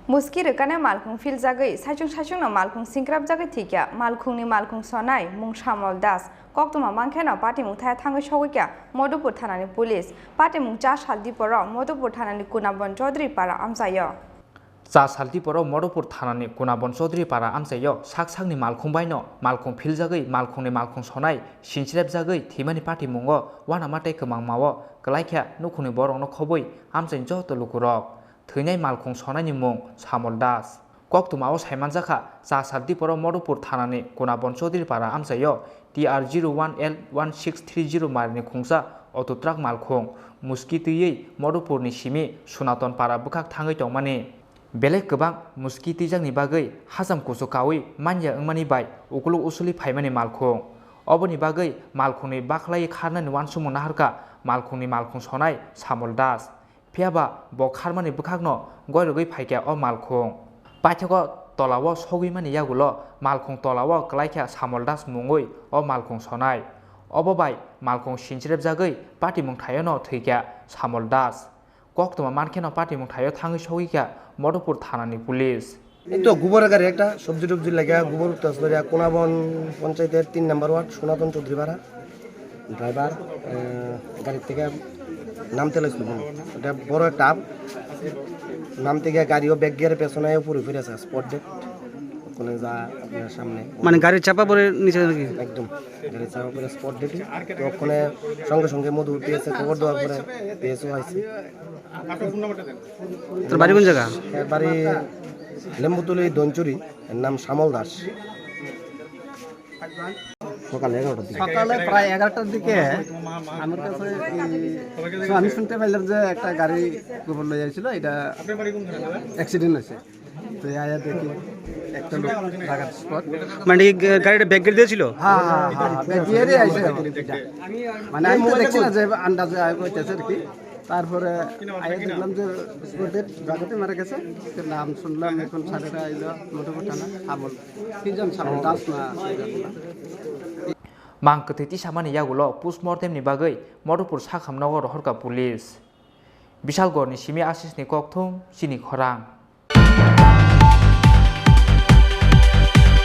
Muski Rwkanai Malkhung Philjagwi Saichongno Malkhung Sincherebjagwi Thwikha Malkhungni Malkhung sonai mung Samol das Koktoma Mankheno Patimung Thaya Thangwi Sogwikha Modupur Thanani Police Patimung 4 saldi poro Modupur Thanani Kunabon Chaudhary para amsayo 4 saldi poro Modupur Thanani Kunabon Chaudhary para amsayo saksakni Malkhung baino Malkhung Philjagwi Malkhungni Malkhung sonai Sincherebjagwi thimani Patimungo wanamate khomangmao klaikha nukhuni borokno khoboi amsain joto lukurok Thwinai Malkhung sonai mung Samol das Koktoma saimanjaka 4 saldi poro Modupur Thanani Kunabon Chaudhary para amsayo TR01L1630 marni khungsa auto truck Malkhung Muski tiyei Modupurni simi Sunaton para bukhak thangwi tongmani belek gobang Muski tijangni bagwi hajam kusukawi manja wngmani bai ukuluk usuli phaimani Malkhung oboni bagwi Malkhungni bakhlai kharnani wansumung naharka Malkhungni Malkhung sonai Samol das phiaba bo kharmani bukhakno goirogwi phaikha o Malkhung paithako tolao sogwimani yagulo Malkhung tolao klaikha Samol das mungoi o Malkhung sonai obobai Malkhung Sincherebjagwi patimung thayono Thwikha Samol das Koktoma Mankheno patimung thayo thangwi sogwikha Modupur Thanani Police তো গোবর গাড়ি একটা সবজি টবজি লাগা গোবর তসবরিয়া কোনাবন পঞ্চায়েতের 3 নম্বর word সনাতন চৌধুরী পাড়া ড্রাইভার গাড়ি থেকে নামতে লাগছিল এটা বড় একটা নামতে গিয়ে গাড়িও ব্যাক গিয়ারের পেছনে উপরে ফিরে আছে স্পট ডেট ওখানে যা আপনার সামনে মানে গাড়ির চাপা পড়ে নিচে নাকি একদম গাড়ির চাপা পড়ে স্পট ডেট তো ওখানে সঙ্গে সঙ্গে মধু পেয়েছে খবর দেওয়ার পরে পেয়েছে হয়েছে তোর বাড়ি কোন জায়গা বাড়ি লেম্বুতলি দঞ্চুরি এর নাম শ্যামল দাস সকালে প্রায় 11টার দিকে আমার কাছে আমি শুনতে পাইলাম যে একটা গাড়ি গোবর লয়ে যাচ্ছিল এটা অ্যাক্সিডেন্ট হয়েছে তো আয়া দেখি একটা লোক লাগার স্পট মানে গাড়িটা ব্যাক গিয়ার দিয়েছিল হ্যাঁ ব্যাক গিয়ারে আইছে মানে আমি তো দেখছি না যে আন্দাজে আয় কইতেছে আর কি তারপরে আয়া দেখলাম যে স্পটের জায়গাতে মারা গেছে নাম শুনলাম এখন সাড়েটা আইলো মোটামুটি থানা আমল তিনজন সামল দাস না Mangketi samani yagulo postmortem ni bagwi Modupur sakhamnago rohorka police Bishalgor ni simi asisni kokthum Chini Khorang